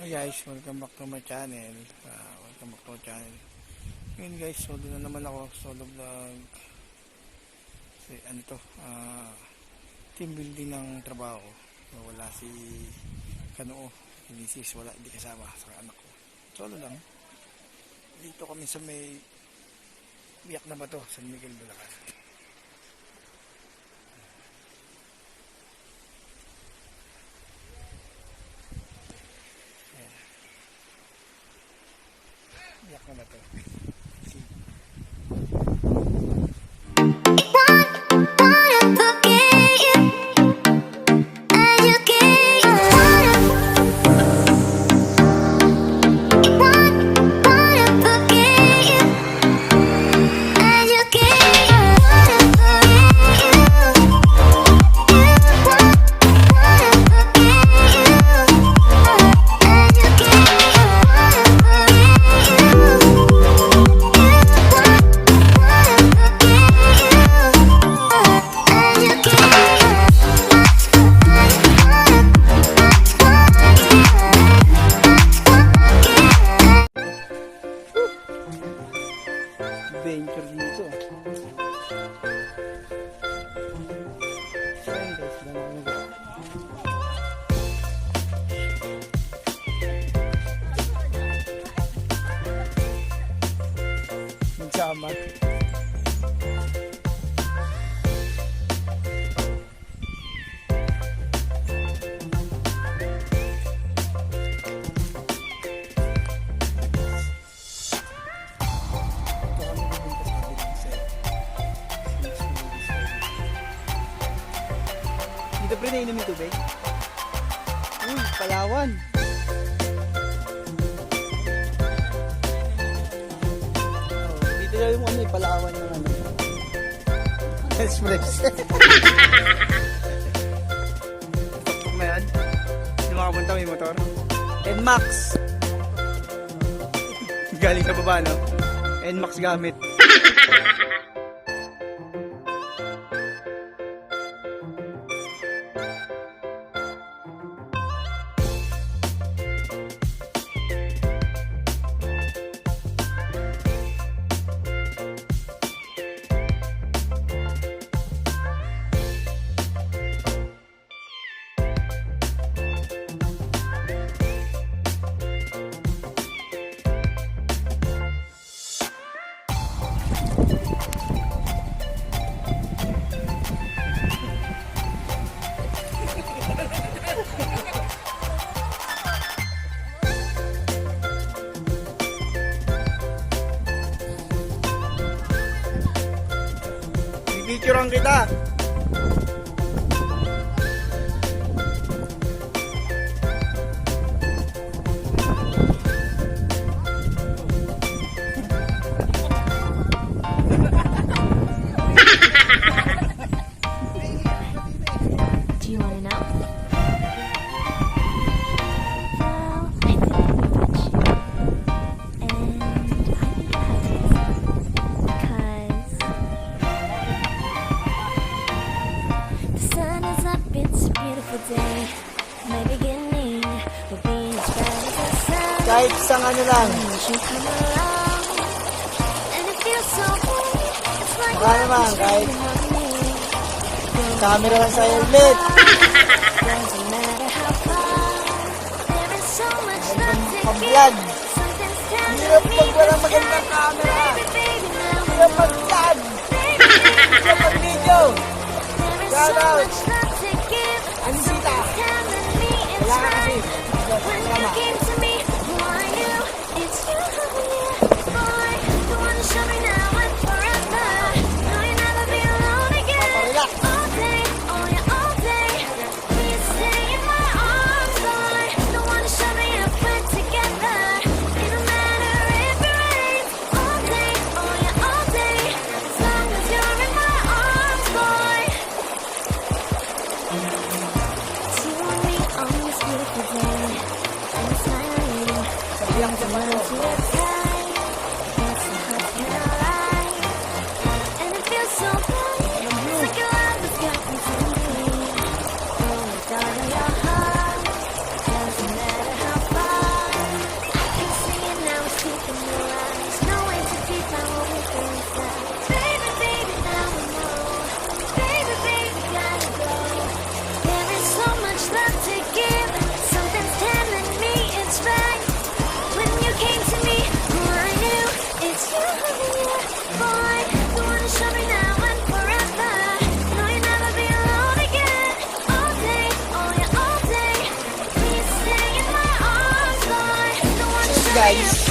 Hi guys, welcome back to my channel. Ngayon guys, solo na naman ako, solo vlog. Kasi ano to, team building ng trabaho. Wala si Kanoo, si Mrs. wala, hindi kasama sa anak ko. Solo lang. Dito kami sa may biyak na bato, sa Miguel Bulacan. Biyak na bato. Adventure dito. Ayan guys, magsama. Dito pre, nainom yung tubig. Uy, Palawan. Dito daw yung ano, Palawan ng ano. Express. Tuktok na yan. Hindi makapunta, may motor. NMAX. Galing sa baba, no? NMAX gamit. Picturean kita. Do you want to know? Kahit isang ano lang. Baka naman, kahit camera lang sa helmet. Pag-vlog. Hirap pag walang magandang camera. Hirap pag-vlog. Hirap pag-video. Shout out. Anisita. Wala ka kasi. Salamat. Doesn't matter how far guys.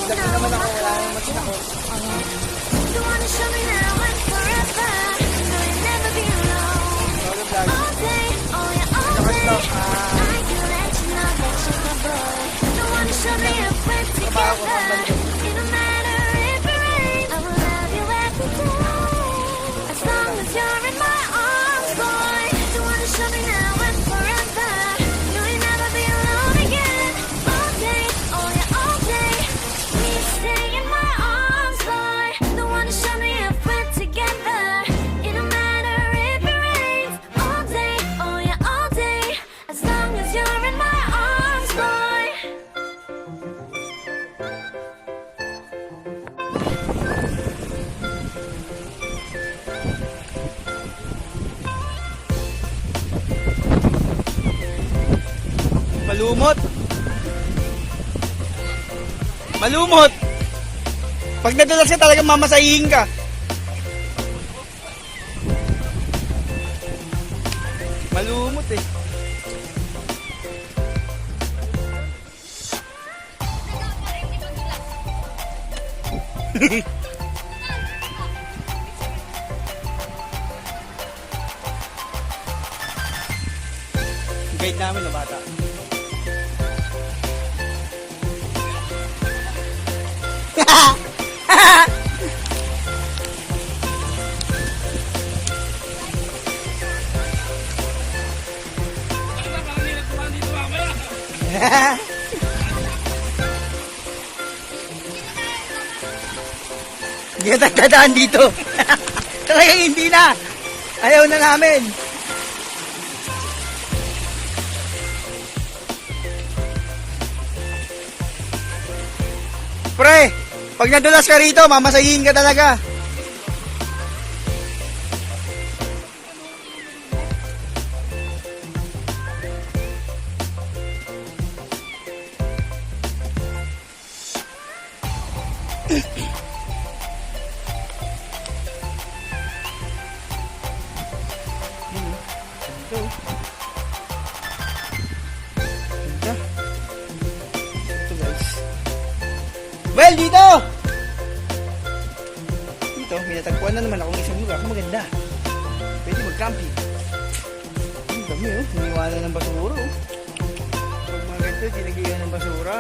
Lagi naman ako, wala nang masin ako. Solo vlog. Trabaho ko pang ganito. Malumot. Malumot. Pag nadulas ka talagang mamasahihin ka. Malumot eh. Guide namin na bata. Hindi na tagdadaan dito. Talagang hindi na. Ayaw na namin. Pre, pag nadulas ka rito, mamasahin ka talaga. Ito. Ito guys. Well, dito! Dito, may natagpuan na naman akong isang lugar. Maganda. Pwede mag-camping. Ang dami oh. Hiniwanan ng basura oh. Pag mga ganito, tinagyan ng basura.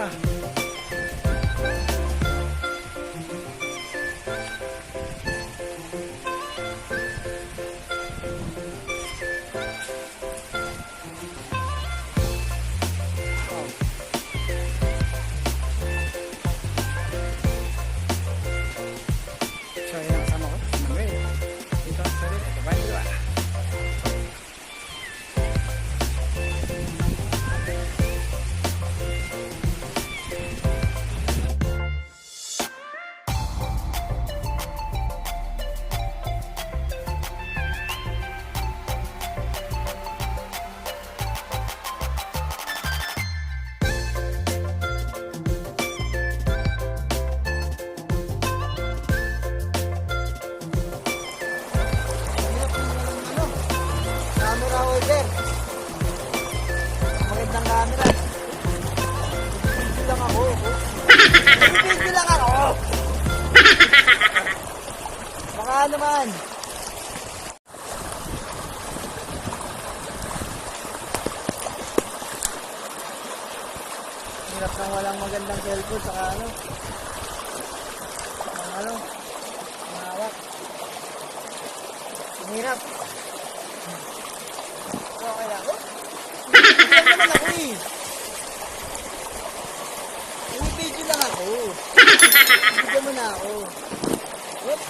Camera holder. Magandang camera. Video lang ako. Video lang ako. Baka naman. Hirap nang walang magandang cellphone saka ano. Ang hawak. Hirap. Okay lang. Video naman ako eh. Video lang ako. Video mo na ako. Whoop.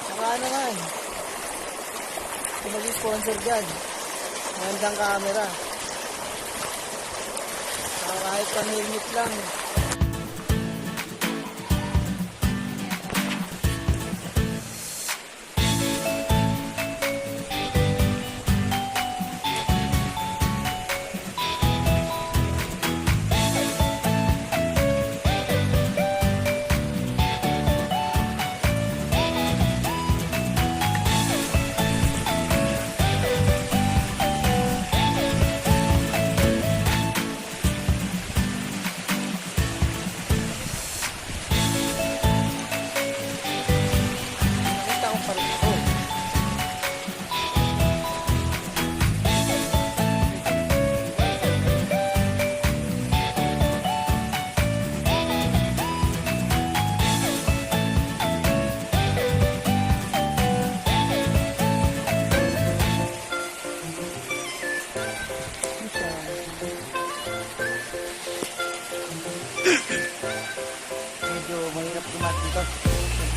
Saka naman. Kung mag-sponsor dyan. Magandang camera. Saka kahit pan-helmet lang.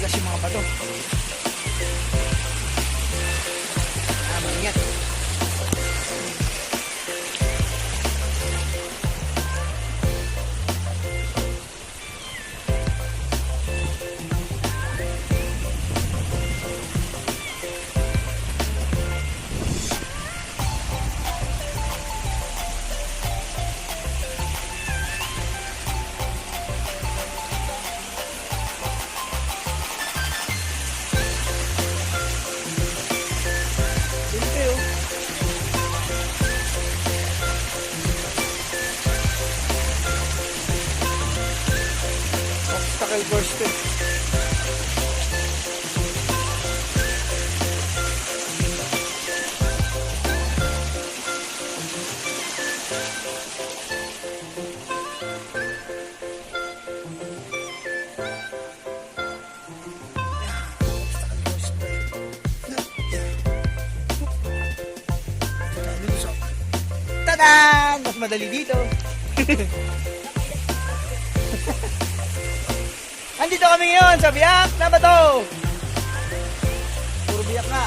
matigas yung mga bato. Maingat. Obstacle course to. Tadaan! Mas madali dito. Andito kami ngayon sa biyak na bato. Puro biyak nga.